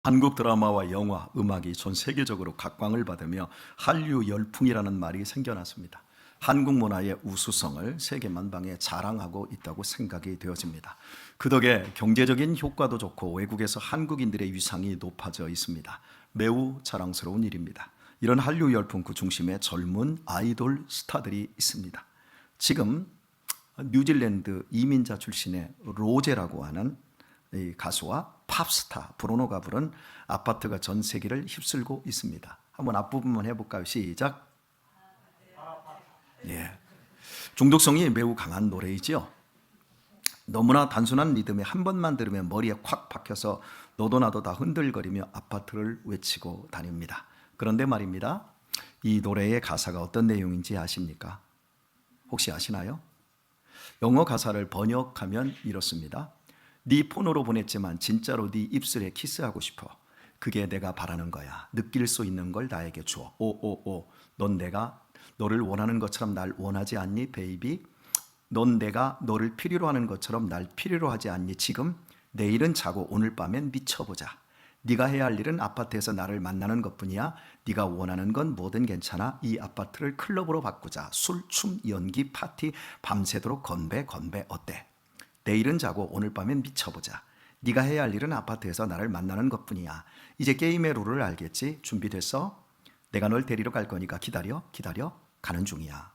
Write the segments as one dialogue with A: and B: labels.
A: 한국 드라마와 영화, 음악이 전 세계적으로 각광을 받으며 한류 열풍이라는 말이 생겨났습니다. 한국 문화의 우수성을 세계 만방에 자랑하고 있다고 생각이 되어집니다. 그 덕에 경제적인 효과도 좋고 외국에서 한국인들의 위상이 높아져 있습니다. 매우 자랑스러운 일입니다. 이런 한류 열풍 그 중심에 젊은 아이돌 스타들이 있습니다. 지금 뉴질랜드 이민자 출신의 로제라고 하는 이 가수와 팝스타 브루노가 부른 아파트가 전 세계를 휩쓸고 있습니다. 한번 앞부분만 해볼까요? 시작. 예, 중독성이 매우 강한 노래이죠. 너무나 단순한 리듬에 한 번만 들으면 머리에 콱 박혀서 너도 나도 다 흔들거리며 아파트를 외치고 다닙니다. 그런데 말입니다, 이 노래의 가사가 어떤 내용인지 아십니까? 혹시 아시나요? 영어 가사를 번역하면 이렇습니다. 네 폰으로 보냈지만 진짜로 네 입술에 키스하고 싶어. 그게 내가 바라는 거야. 느낄 수 있는 걸 나에게 줘. 오오오. 넌 내가 너를 원하는 것처럼 날 원하지 않니, 베이비? 넌 내가 너를 필요로 하는 것처럼 날 필요로 하지 않니? 지금 내일은 자고 오늘 밤엔 미쳐보자. 네가 해야 할 일은 아파트에서 나를 만나는 것뿐이야. 네가 원하는 건 뭐든 괜찮아. 이 아파트를 클럽으로 바꾸자. 술, 춤, 연기, 파티, 밤새도록 건배 어때? 내일은 자고 오늘 밤엔 미쳐보자. 네가 해야 할 일은 아파트에서 나를 만나는 것뿐이야. 이제 게임의 룰을 알겠지? 준비됐어? 내가 널 데리러 갈 거니까 기다려. 가는 중이야.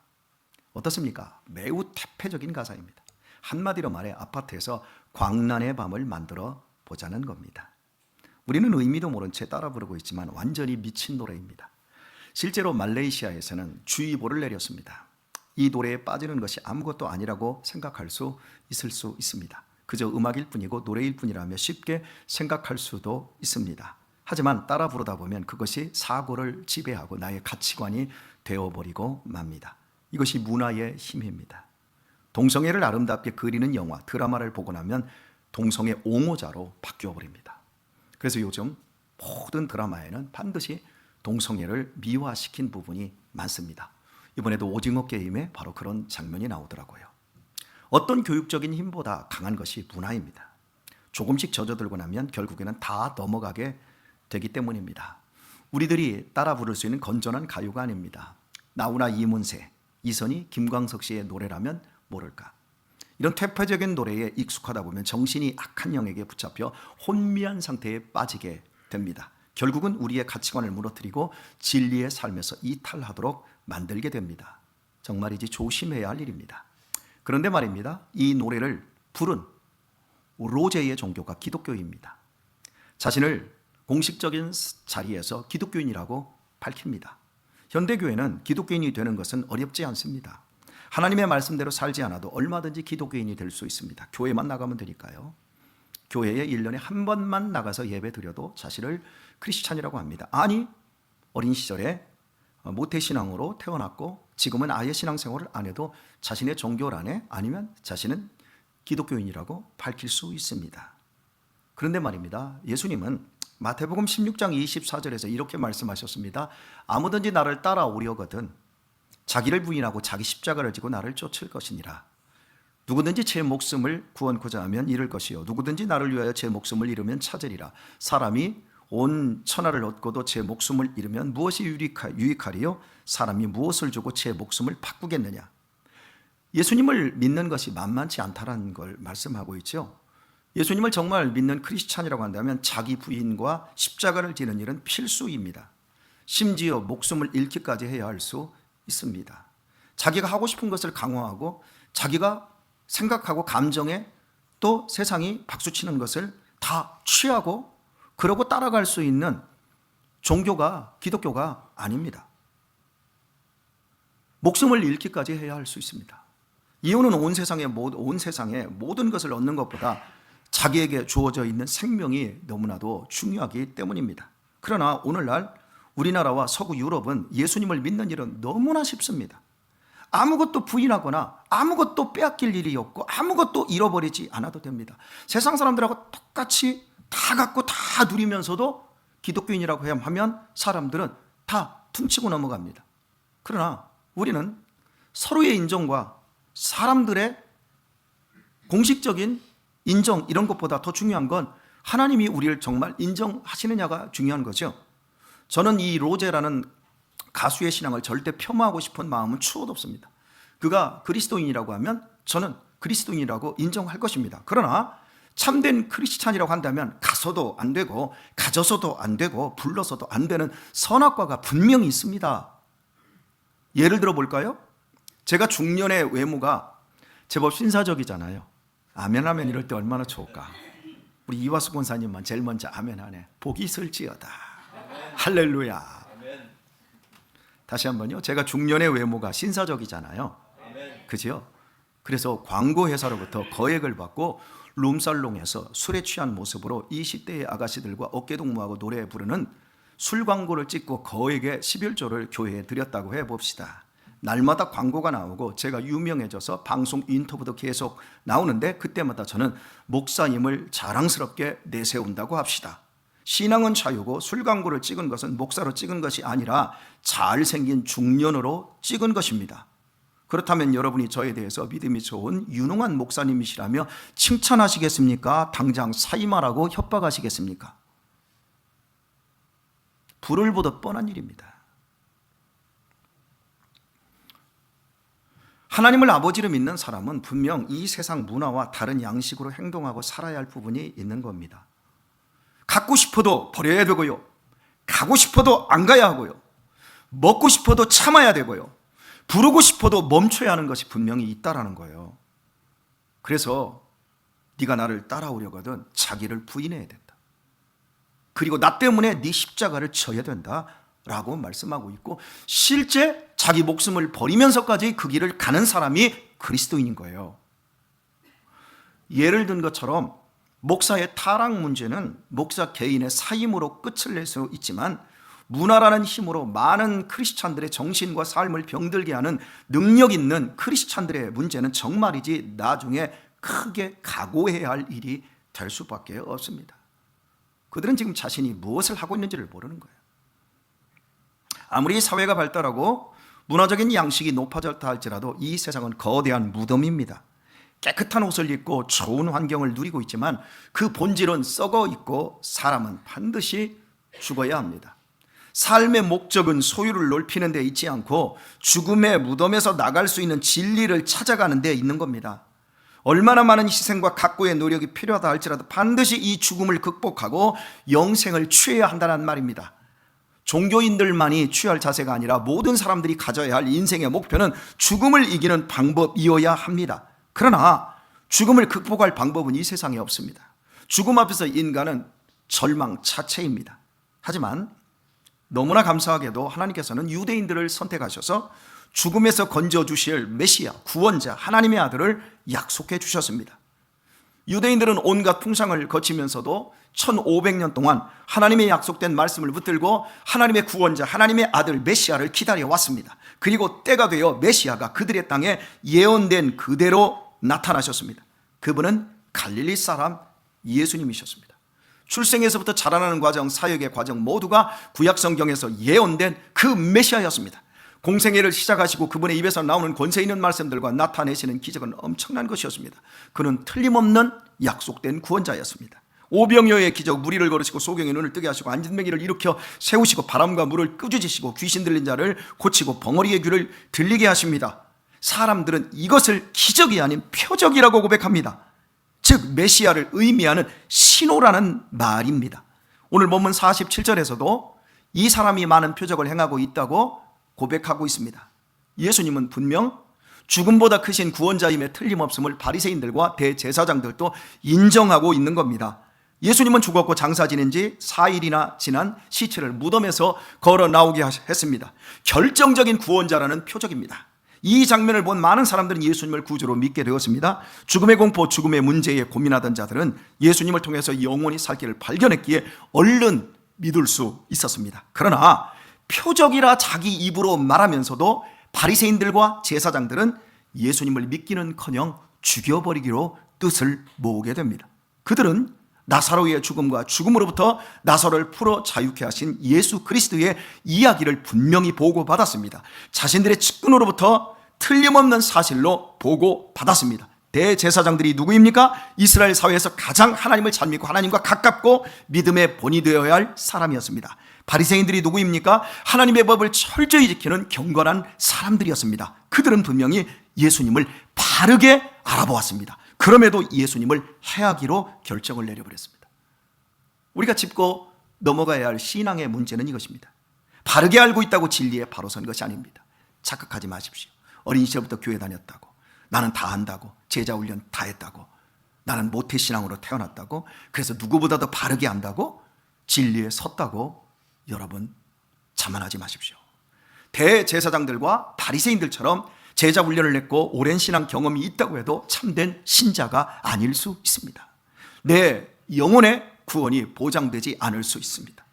A: 어떻습니까? 매우 태폐적인 가사입니다. 한마디로 말해 아파트에서 광란의 밤을 만들어 보자는 겁니다. 우리는 의미도 모른 채 따라 부르고 있지만 완전히 미친 노래입니다. 실제로 말레이시아에서는 주의보를 내렸습니다. 이 노래에 빠지는 것이 아무것도 아니라고 생각할 수 있을 수 있습니다. 그저 음악일 뿐이고 노래일 뿐이라며 쉽게 생각할 수도 있습니다. 하지만 따라 부르다 보면 그것이 사고를 지배하고 나의 가치관이 되어버리고 맙니다. 이것이 문화의 힘입니다. 동성애를 아름답게 그리는 영화, 드라마를 보고 나면 동성애 옹호자로 바뀌어버립니다. 그래서 요즘 모든 드라마에는 반드시 동성애를 미화시킨 부분이 많습니다. 이번에도 오징어 게임에 바로 그런 장면이 나오더라고요. 어떤 교육적인 힘보다 강한 것이 문화입니다. 조금씩 젖어들고 나면 결국에는 다 넘어가게 되기 때문입니다. 우리들이 따라 부를 수 있는 건전한 가요가 아닙니다. 나훈아, 이문세, 이선희, 김광석 씨의 노래라면 모를까. 이런 퇴폐적인 노래에 익숙하다 보면 정신이 악한 영에게 붙잡혀 혼미한 상태에 빠지게 됩니다. 결국은 우리의 가치관을 무너뜨리고 진리의 삶에서 이탈하도록 만들게 됩니다. 정말이지 조심해야 할 일입니다. 그런데 말입니다, 이 노래를 부른 로제의 종교가 기독교입니다. 자신을 공식적인 자리에서 기독교인이라고 밝힙니다. 현대교회는 기독교인이 되는 것은 어렵지 않습니다. 하나님의 말씀대로 살지 않아도 얼마든지 기독교인이 될 수 있습니다. 교회만 나가면 되니까요. 교회에 1년에 한 번만 나가서 예배 드려도 자신을 크리스찬이라고 합니다. 아니, 어린 시절에 모태신앙으로 태어났고 지금은 아예 신앙생활을 안 해도 자신의 종교를 안 해, 아니면 자신은 기독교인이라고 밝힐 수 있습니다. 그런데 말입니다, 예수님은 마태복음 16장 24절에서 이렇게 말씀하셨습니다. 아무든지 나를 따라오려거든 자기를 부인하고 자기 십자가를 지고 나를 쫓을 것이니라. 누구든지 제 목숨을 구원코자 하면 잃을 것이요 누구든지 나를 위하여 제 목숨을 잃으면 찾으리라. 사람이 온 천하를 얻고도 제 목숨을 잃으면 무엇이 유익하리요? 사람이 무엇을 주고 제 목숨을 바꾸겠느냐. 예수님을 믿는 것이 만만치 않다라는 걸 말씀하고 있죠. 예수님을 정말 믿는 크리스찬이라고 한다면 자기 부인과 십자가를 지는 일은 필수입니다. 심지어 목숨을 잃기까지 해야 할 수 있습니다. 자기가 하고 싶은 것을 강화하고 자기가 생각하고 감정에 또 세상이 박수치는 것을 다 취하고 그러고 따라갈 수 있는 종교가 기독교가 아닙니다. 목숨을 잃기까지 해야 할 수 있습니다. 이유는 온 세상의 모든 것을 얻는 것보다 자기에게 주어져 있는 생명이 너무나도 중요하기 때문입니다. 그러나 오늘날 우리나라와 서구 유럽은 예수님을 믿는 일은 너무나 쉽습니다. 아무것도 부인하거나 아무것도 빼앗길 일이 없고 아무것도 잃어버리지 않아도 됩니다. 세상 사람들하고 똑같이 다 갖고 다 누리면서도 기독교인이라고 하면 사람들은 다 퉁치고 넘어갑니다. 그러나 우리는 서로의 인정과 사람들의 공식적인 인정, 이런 것보다 더 중요한 건 하나님이 우리를 정말 인정하시느냐가 중요한 거죠. 저는 이 로제라는 가수의 신앙을 절대 폄하하고 싶은 마음은 추호도 없습니다. 그가 그리스도인이라고 하면 저는 그리스도인이라고 인정할 것입니다. 그러나 참된 크리스찬이라고 한다면 가서도 안 되고 가져서도 안 되고 불러서도 안 되는 선악과가 분명히 있습니다. 예를 들어 볼까요? 제가 중년의 외모가 제법 신사적이잖아요. 아멘 하면 이럴 때 얼마나 좋을까. 우리 이화수 권사님만 제일 먼저 아멘 하네. 복이 있을지어다. 할렐루야. 다시 한번요. 제가 중년의 외모가 신사적이잖아요. 그죠? 그래서 광고회사로부터 거액을 받고 룸살롱에서 술에 취한 모습으로 20대의 아가씨들과 어깨동무하고 노래 부르는 술 광고를 찍고 거액의 11조를 교회에 드렸다고 해봅시다. 날마다 광고가 나오고 제가 유명해져서 방송 인터뷰도 계속 나오는데 그때마다 저는 목사님을 자랑스럽게 내세운다고 합시다. 신앙은 자유고 술 광고를 찍은 것은 목사로 찍은 것이 아니라 잘생긴 중년으로 찍은 것입니다. 그렇다면 여러분이 저에 대해서 믿음이 좋은 유능한 목사님이시라며 칭찬하시겠습니까? 당장 사임하라고 협박하시겠습니까? 불을 보듯 뻔한 일입니다. 하나님을 아버지로 믿는 사람은 분명 이 세상 문화와 다른 양식으로 행동하고 살아야 할 부분이 있는 겁니다. 갖고 싶어도 버려야 되고요. 가고 싶어도 안 가야 하고요. 먹고 싶어도 참아야 되고요. 부르고 싶어도 멈춰야 하는 것이 분명히 있다라는 거예요. 그래서 네가 나를 따라오려거든 자기를 부인해야 된다. 그리고 나 때문에 네 십자가를 져야 된다라고 말씀하고 있고 실제 자기 목숨을 버리면서까지 그 길을 가는 사람이 그리스도인인 거예요. 예를 든 것처럼 목사의 타락 문제는 목사 개인의 사임으로 끝을 낼 수 있지만 문화라는 힘으로 많은 크리스찬들의 정신과 삶을 병들게 하는 능력 있는 크리스찬들의 문제는 정말이지 나중에 크게 각오해야 할 일이 될 수밖에 없습니다. 그들은 지금 자신이 무엇을 하고 있는지를 모르는 거예요. 아무리 사회가 발달하고 문화적인 양식이 높아졌다 할지라도 이 세상은 거대한 무덤입니다. 깨끗한 옷을 입고 좋은 환경을 누리고 있지만 그 본질은 썩어 있고 사람은 반드시 죽어야 합니다. 삶의 목적은 소유를 넓히는 데 있지 않고 죽음의 무덤에서 나갈 수 있는 진리를 찾아가는 데 있는 겁니다. 얼마나 많은 희생과 각고의 노력이 필요하다 할지라도 반드시 이 죽음을 극복하고 영생을 취해야 한다는 말입니다. 종교인들만이 취할 자세가 아니라 모든 사람들이 가져야 할 인생의 목표는 죽음을 이기는 방법이어야 합니다. 그러나 죽음을 극복할 방법은 이 세상에 없습니다. 죽음 앞에서 인간은 절망 자체입니다. 하지만 너무나 감사하게도 하나님께서는 유대인들을 선택하셔서 죽음에서 건져주실 메시아, 구원자, 하나님의 아들을 약속해 주셨습니다. 유대인들은 온갖 풍상을 거치면서도 1500년 동안 하나님의 약속된 말씀을 붙들고 하나님의 구원자, 하나님의 아들 메시아를 기다려왔습니다. 그리고 때가 되어 메시아가 그들의 땅에 예언된 그대로 나타나셨습니다. 그분은 갈릴리 사람 예수님이셨습니다. 출생에서부터 자라나는 과정, 사역의 과정 모두가 구약 성경에서 예언된 그 메시아였습니다. 공생애를 시작하시고 그분의 입에서 나오는 권세 있는 말씀들과 나타내시는 기적은 엄청난 것이었습니다. 그는 틀림없는 약속된 구원자였습니다. 오병이어의 기적, 무리를 걸으시고 소경의 눈을 뜨게 하시고 안진뱅이를 일으켜 세우시고 바람과 물을 끄주지시고 귀신 들린 자를 고치고 벙어리의 귀를 들리게 하십니다. 사람들은 이것을 기적이 아닌 표적이라고 고백합니다. 즉 메시아를 의미하는 신호라는 말입니다. 오늘 본문 47절에서도 이 사람이 많은 표적을 행하고 있다고 고백하고 있습니다. 예수님은 분명 죽음보다 크신 구원자임에 틀림없음을 바리새인들과 대제사장들도 인정하고 있는 겁니다. 예수님은 죽었고 장사 지낸 지 4일이나 지난 시체를 무덤에서 걸어 나오게 했습니다. 결정적인 구원자라는 표적입니다. 이 장면을 본 많은 사람들은 예수님을 구주로 믿게 되었습니다. 죽음의 공포, 죽음의 문제에 고민하던 자들은 예수님을 통해서 영원히 살 길을 발견했기에 얼른 믿을 수 있었습니다. 그러나 표적이라 자기 입으로 말하면서도 바리새인들과 제사장들은 예수님을 믿기는커녕 죽여버리기로 뜻을 모으게 됩니다. 그들은 나사로의 죽음과 죽음으로부터 나사로를 풀어 자유케 하신 예수 그리스도의 이야기를 분명히 보고받았습니다. 자신들의 측근으로부터 틀림없는 사실로 보고받았습니다. 대제사장들이 누구입니까? 이스라엘 사회에서 가장 하나님을 잘 믿고 하나님과 가깝고 믿음의 본이 되어야 할 사람이었습니다. 바리새인들이 누구입니까? 하나님의 법을 철저히 지키는 경건한 사람들이었습니다. 그들은 분명히 예수님을 바르게 알아보았습니다. 그럼에도 예수님을 해하기로 결정을 내려버렸습니다. 우리가 짚고 넘어가야 할 신앙의 문제는 이것입니다. 바르게 알고 있다고 진리에 바로 선 것이 아닙니다. 착각하지 마십시오. 어린 시절부터 교회 다녔다고, 나는 다 안다고, 제자 훈련 다 했다고, 나는 모태신앙으로 태어났다고, 그래서 누구보다도 바르게 안다고, 진리에 섰다고 여러분 자만하지 마십시오. 대제사장들과 바리새인들처럼 제자 훈련을 했고 오랜 신앙 경험이 있다고 해도 참된 신자가 아닐 수 있습니다. 내 영혼의 구원이 보장되지 않을 수 있습니다.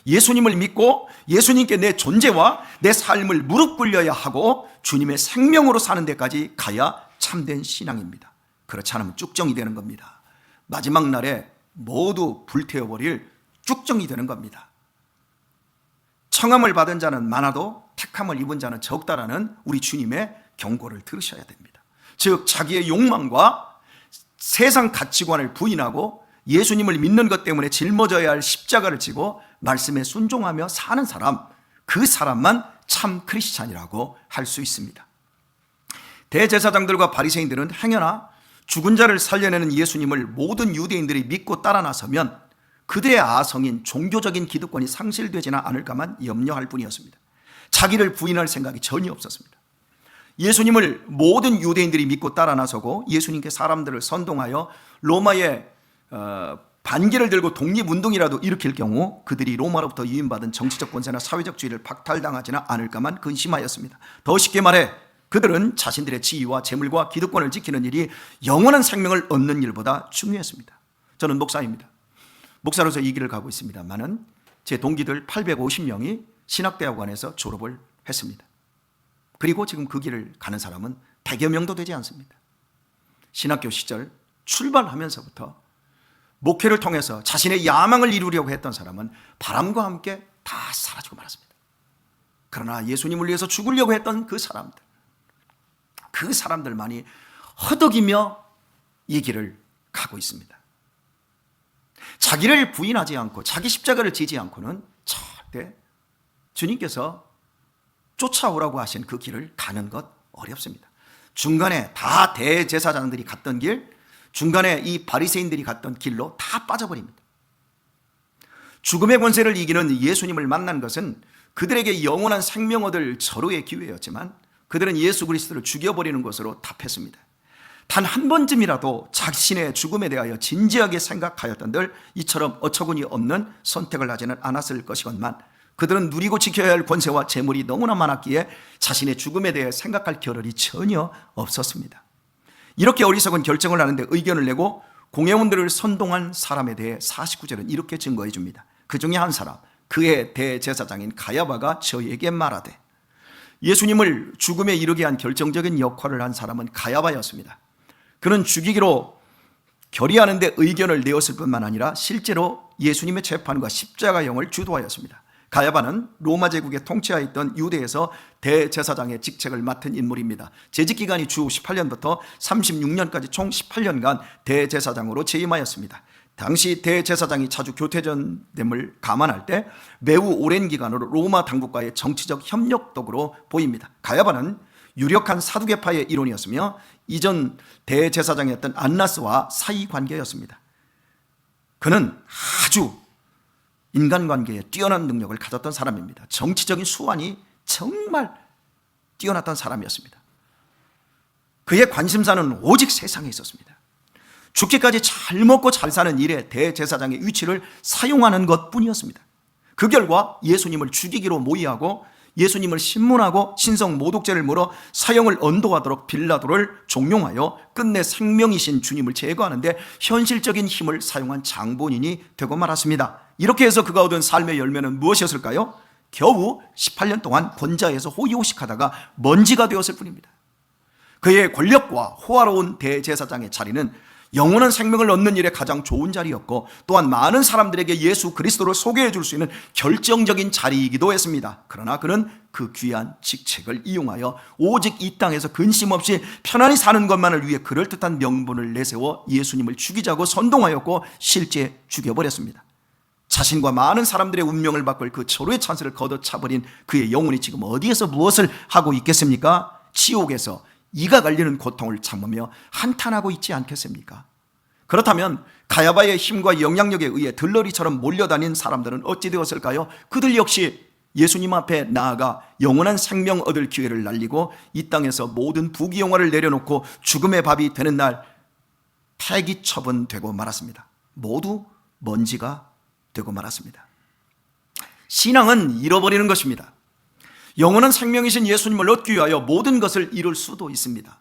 A: 예수님을 믿고 예수님께 내 존재와 내 삶을 무릎 꿇려야 하고 주님의 생명으로 사는 데까지 가야 참된 신앙입니다. 그렇지 않으면 쭉정이 되는 겁니다. 마지막 날에 모두 불태워버릴 쭉정이 되는 겁니다. 청함을 받은 자는 많아도 택함을 입은 자는 적다라는 우리 주님의 경고를 들으셔야 됩니다. 즉 자기의 욕망과 세상 가치관을 부인하고 예수님을 믿는 것 때문에 짊어져야 할 십자가를 지고 말씀에 순종하며 사는 사람, 그 사람만 참 크리스찬이라고 할 수 있습니다. 대제사장들과 바리새인들은 행여나 죽은 자를 살려내는 예수님을 모든 유대인들이 믿고 따라 나서면 그들의 아성인 종교적인 기득권이 상실되지는 않을까만 염려할 뿐이었습니다. 자기를 부인할 생각이 전혀 없었습니다. 예수님을 모든 유대인들이 믿고 따라 나서고 예수님께 사람들을 선동하여 로마의 반기를 들고 독립운동이라도 일으킬 경우 그들이 로마로부터 유인받은 정치적 권세나 사회적 지위를 박탈당하지는 않을까만 근심하였습니다. 더 쉽게 말해 그들은 자신들의 지위와 재물과 기득권을 지키는 일이 영원한 생명을 얻는 일보다 중요했습니다. 저는 목사입니다. 목사로서 이 길을 가고 있습니다만은 제 동기들 850명이 신학대학원에서 졸업을 했습니다. 그리고 지금 그 길을 가는 사람은 100여 명도 되지 않습니다. 신학교 시절 출발하면서부터 목회를 통해서 자신의 야망을 이루려고 했던 사람은 바람과 함께 다 사라지고 말았습니다. 그러나 예수님을 위해서 죽으려고 했던 그 사람들만이 허덕이며 이 길을 가고 있습니다. 자기를 부인하지 않고 자기 십자가를 지지 않고는 절대 주님께서 쫓아오라고 하신 그 길을 가는 것 어렵습니다. 중간에 다 대제사장들이 갔던 길, 중간에 이 바리새인들이 갔던 길로 다 빠져버립니다. 죽음의 권세를 이기는 예수님을 만난 것은 그들에게 영원한 생명 얻을 절호의 기회였지만 그들은 예수 그리스도를 죽여버리는 것으로 답했습니다. 단 한 번쯤이라도 자신의 죽음에 대하여 진지하게 생각하였던들 이처럼 어처구니 없는 선택을 하지는 않았을 것이건만 그들은 누리고 지켜야 할 권세와 재물이 너무나 많았기에 자신의 죽음에 대해 생각할 겨를이 전혀 없었습니다. 이렇게 어리석은 결정을 하는데 의견을 내고 공회원들을 선동한 사람에 대해 49절은 이렇게 증거해 줍니다. 그 중에 한 사람, 그의 대제사장인 가야바가 저에게 말하되, 예수님을 죽음에 이르게 한 결정적인 역할을 한 사람은 가야바였습니다. 그는 죽이기로 결의하는데 의견을 내었을 뿐만 아니라 실제로 예수님의 재판과 십자가형을 주도하였습니다. 가야바는 로마 제국의 통치하에 있던 유대에서 대제사장의 직책을 맡은 인물입니다. 재직 기간이 주 18년부터 36년까지 총 18년간 대제사장으로 재임하였습니다. 당시 대제사장이 자주 교태전됨을 감안할 때 매우 오랜 기간으로 로마 당국과의 정치적 협력덕으로 보입니다. 가야바는 유력한 사두개파의 일원이었으며 이전 대제사장이었던 안나스와 사이관계였습니다. 그는 아주 인간관계에 뛰어난 능력을 가졌던 사람입니다. 정치적인 수완이 정말 뛰어났던 사람이었습니다. 그의 관심사는 오직 세상에 있었습니다. 죽기까지 잘 먹고 잘 사는 일에 대제사장의 위치를 사용하는 것뿐이었습니다. 그 결과 예수님을 죽이기로 모의하고 예수님을 신문하고 신성 모독죄를 물어 사형을 언도하도록 빌라도를 종용하여 끝내 생명이신 주님을 제거하는데 현실적인 힘을 사용한 장본인이 되고 말았습니다. 이렇게 해서 그가 얻은 삶의 열매는 무엇이었을까요? 겨우 18년 동안 권자에서 호의호식하다가 먼지가 되었을 뿐입니다. 그의 권력과 호화로운 대제사장의 자리는 영원한 생명을 얻는 일에 가장 좋은 자리였고, 또한 많은 사람들에게 예수 그리스도를 소개해 줄 수 있는 결정적인 자리이기도 했습니다. 그러나 그는 그 귀한 직책을 이용하여 오직 이 땅에서 근심 없이 편안히 사는 것만을 위해 그럴듯한 명분을 내세워 예수님을 죽이자고 선동하였고 실제 죽여버렸습니다. 자신과 많은 사람들의 운명을 바꿀 그 절호의 찬스를 걷어차버린 그의 영혼이 지금 어디에서 무엇을 하고 있겠습니까? 지옥에서 이가 갈리는 고통을 참으며 한탄하고 있지 않겠습니까? 그렇다면 가야바의 힘과 영향력에 의해 들러리처럼 몰려다닌 사람들은 어찌 되었을까요? 그들 역시 예수님 앞에 나아가 영원한 생명 얻을 기회를 날리고 이 땅에서 모든 부귀영화를 내려놓고 죽음의 밥이 되는 날 폐기 처분되고 말았습니다. 모두 먼지가 되고 말았습니다. 신앙은 잃어버리는 것입니다. 영원한 생명이신 예수님을 얻기 위하여 모든 것을 잃을 수도 있습니다.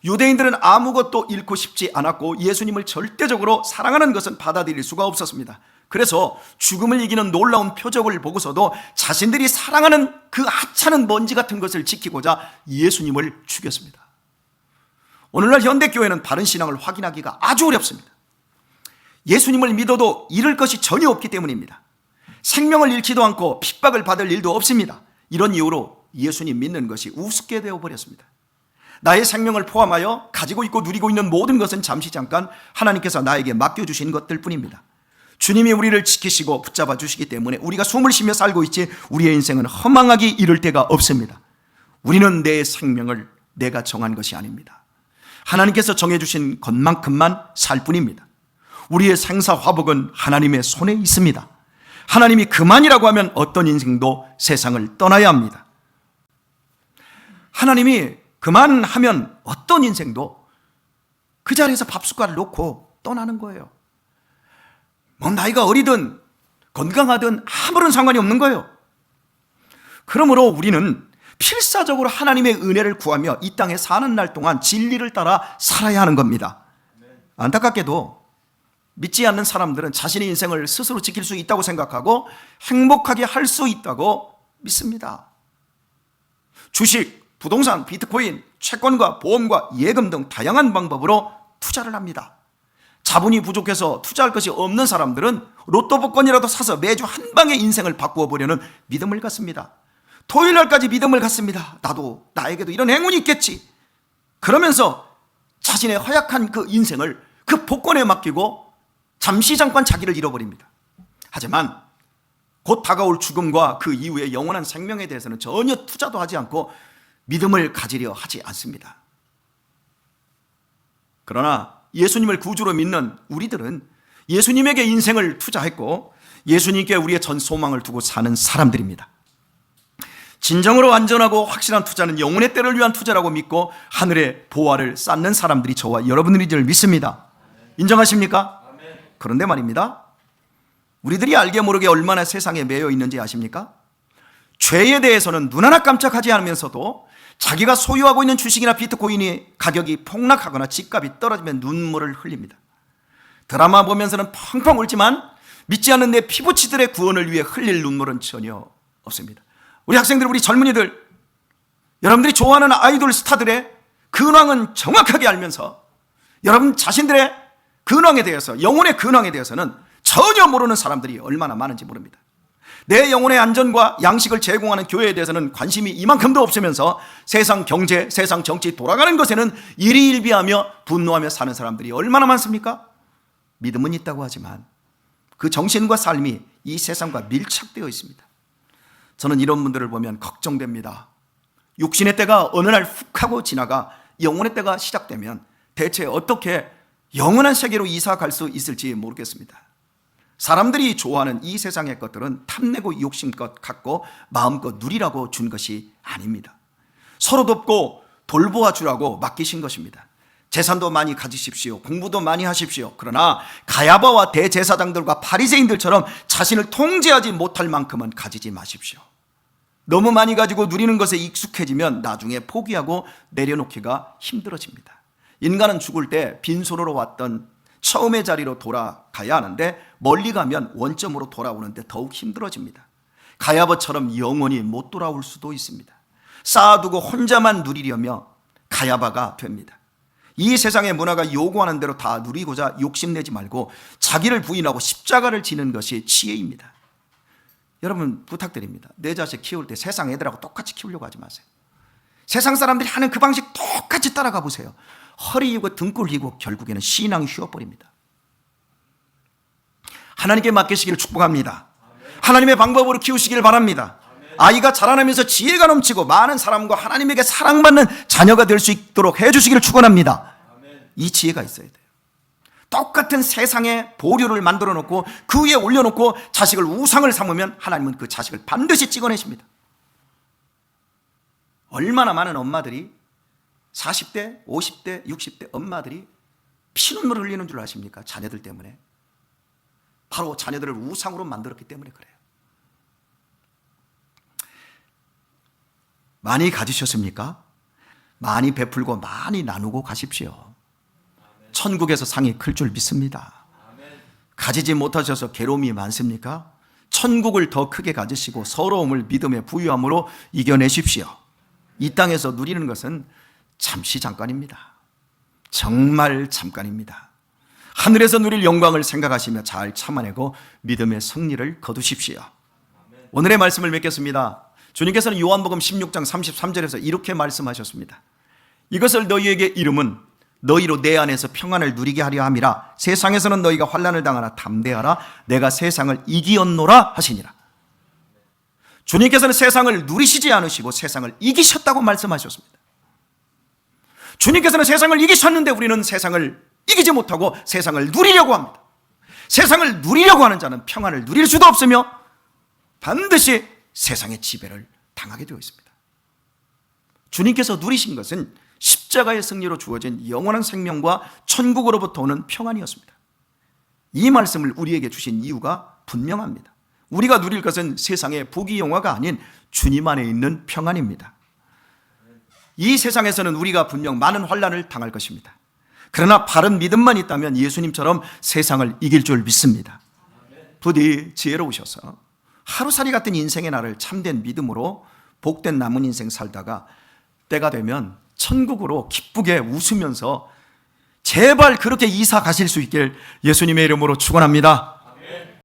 A: 유대인들은 아무것도 잃고 싶지 않았고 예수님을 절대적으로 사랑하는 것은 받아들일 수가 없었습니다. 그래서 죽음을 이기는 놀라운 표적을 보고서도 자신들이 사랑하는 그 하찮은 먼지 같은 것을 지키고자 예수님을 죽였습니다. 오늘날 현대교회는 바른 신앙을 확인하기가 아주 어렵습니다. 예수님을 믿어도 잃을 것이 전혀 없기 때문입니다. 생명을 잃지도 않고 핍박을 받을 일도 없습니다. 이런 이유로 예수님 믿는 것이 우습게 되어버렸습니다. 나의 생명을 포함하여 가지고 있고 누리고 있는 모든 것은 잠시 잠깐 하나님께서 나에게 맡겨주신 것들 뿐입니다. 주님이 우리를 지키시고 붙잡아 주시기 때문에 우리가 숨을 쉬며 살고 있지 우리의 인생은 허망하기 이를 데가 없습니다. 우리는 내 생명을 내가 정한 것이 아닙니다. 하나님께서 정해주신 것만큼만 살 뿐입니다. 우리의 생사화복은 하나님의 손에 있습니다. 하나님이 그만이라고 하면 어떤 인생도 세상을 떠나야 합니다. 하나님이 그만하면 어떤 인생도 그 자리에서 밥숟갈을 놓고 떠나는 거예요. 뭐 나이가 어리든 건강하든 아무런 상관이 없는 거예요. 그러므로 우리는 필사적으로 하나님의 은혜를 구하며 이 땅에 사는 날 동안 진리를 따라 살아야 하는 겁니다. 안타깝게도 믿지 않는 사람들은 자신의 인생을 스스로 지킬 수 있다고 생각하고 행복하게 할 수 있다고 믿습니다. 주식, 부동산, 비트코인, 채권과 보험과 예금 등 다양한 방법으로 투자를 합니다. 자본이 부족해서 투자할 것이 없는 사람들은 로또 복권이라도 사서 매주 한 방에 인생을 바꾸어 보려는 믿음을 갖습니다. 토요일 날까지 믿음을 갖습니다. 나에게도 이런 행운이 있겠지. 그러면서 자신의 허약한 그 인생을 그 복권에 맡기고 잠시 잠깐 자기를 잃어버립니다. 하지만 곧 다가올 죽음과 그 이후의 영원한 생명에 대해서는 전혀 투자도 하지 않고 믿음을 가지려 하지 않습니다. 그러나 예수님을 구주로 믿는 우리들은 예수님에게 인생을 투자했고 예수님께 우리의 전 소망을 두고 사는 사람들입니다. 진정으로 안전하고 확실한 투자는 영혼의 때를 위한 투자라고 믿고 하늘의 보화를 쌓는 사람들이 저와 여러분들을 믿습니다. 인정하십니까? 그런데 말입니다. 우리들이 알게 모르게 얼마나 세상에 매여 있는지 아십니까? 죄에 대해서는 눈 하나 깜짝하지 않으면서도 자기가 소유하고 있는 주식이나 비트코인이 가격이 폭락하거나 집값이 떨어지면 눈물을 흘립니다. 드라마 보면서는 펑펑 울지만 믿지 않는 내 피부치들의 구원을 위해 흘릴 눈물은 전혀 없습니다. 우리 학생들, 우리 젊은이들, 여러분들이 좋아하는 아이돌 스타들의 근황은 정확하게 알면서 여러분 자신들의 근황에 대해서, 영혼의 근황에 대해서는 전혀 모르는 사람들이 얼마나 많은지 모릅니다. 내 영혼의 안전과 양식을 제공하는 교회에 대해서는 관심이 이만큼도 없으면서 세상 경제, 세상 정치 돌아가는 것에는 일희일비하며 분노하며 사는 사람들이 얼마나 많습니까? 믿음은 있다고 하지만 그 정신과 삶이 이 세상과 밀착되어 있습니다. 저는 이런 분들을 보면 걱정됩니다. 육신의 때가 어느 날 훅 하고 지나가 영혼의 때가 시작되면 대체 어떻게 영원한 세계로 이사 갈 수 있을지 모르겠습니다. 사람들이 좋아하는 이 세상의 것들은 탐내고 욕심껏 갖고 마음껏 누리라고 준 것이 아닙니다. 서로 돕고 돌보아 주라고 맡기신 것입니다. 재산도 많이 가지십시오. 공부도 많이 하십시오. 그러나 가야바와 대제사장들과 바리새인들처럼 자신을 통제하지 못할 만큼은 가지지 마십시오. 너무 많이 가지고 누리는 것에 익숙해지면 나중에 포기하고 내려놓기가 힘들어집니다. 인간은 죽을 때 빈손으로 왔던 처음의 자리로 돌아가야 하는데 멀리 가면 원점으로 돌아오는데 더욱 힘들어집니다. 가야바처럼 영원히 못 돌아올 수도 있습니다. 쌓아두고 혼자만 누리려며 가야바가 됩니다. 이 세상의 문화가 요구하는 대로 다 누리고자 욕심내지 말고 자기를 부인하고 십자가를 지는 것이 지혜입니다. 여러분 부탁드립니다. 내 자식 키울 때 세상 애들하고 똑같이 키우려고 하지 마세요. 세상 사람들이 하는 그 방식 똑같이 따라가 보세요. 허리 이고 등골 이고 결국에는 신앙이 쉬어버립니다. 하나님께 맡기시기를 축복합니다. 하나님의 방법으로 키우시기를 바랍니다. 아이가 자라나면서 지혜가 넘치고 많은 사람과 하나님에게 사랑받는 자녀가 될 수 있도록 해주시기를 축원합니다. 이 지혜가 있어야 돼요. 똑같은 세상의 보류를 만들어 놓고 그 위에 올려놓고 자식을 우상을 삼으면 하나님은 그 자식을 반드시 찍어내십니다. 얼마나 많은 엄마들이 40대, 50대, 60대 엄마들이 피눈물을 흘리는 줄 아십니까? 자녀들 때문에. 바로 자녀들을 우상으로 만들었기 때문에 그래요. 많이 가지셨습니까? 많이 베풀고 많이 나누고 가십시오. 천국에서 상이 클 줄 믿습니다. 가지지 못하셔서 괴로움이 많습니까? 천국을 더 크게 가지시고 서러움을 믿음의 부유함으로 이겨내십시오. 이 땅에서 누리는 것은 잠시 잠깐입니다. 정말 잠깐입니다. 하늘에서 누릴 영광을 생각하시며 잘 참아내고 믿음의 승리를 거두십시오. 오늘의 말씀을 맺겠습니다. 주님께서는 요한복음 16장 33절에서 이렇게 말씀하셨습니다. 이것을 너희에게 이름은 너희로 내 안에서 평안을 누리게 하려 함이라. 세상에서는 너희가 환난을 당하나 담대하라. 내가 세상을 이기었노라 하시니라. 주님께서는 세상을 누리시지 않으시고 세상을 이기셨다고 말씀하셨습니다. 주님께서는 세상을 이기셨는데 우리는 세상을 이기지 못하고 세상을 누리려고 합니다. 세상을 누리려고 하는 자는 평안을 누릴 수도 없으며 반드시 세상의 지배를 당하게 되어 있습니다. 주님께서 누리신 것은 십자가의 승리로 주어진 영원한 생명과 천국으로부터 오는 평안이었습니다. 이 말씀을 우리에게 주신 이유가 분명합니다. 우리가 누릴 것은 세상의 부귀영화가 아닌 주님 안에 있는 평안입니다. 이 세상에서는 우리가 분명 많은 환난을 당할 것입니다. 그러나 바른 믿음만 있다면 예수님처럼 세상을 이길 줄 믿습니다. 부디 지혜로우셔서 하루살이 같은 인생의 날을 참된 믿음으로 복된 남은 인생 살다가 때가 되면 천국으로 기쁘게 웃으면서 제발 그렇게 이사 가실 수 있길 예수님의 이름으로 축원합니다.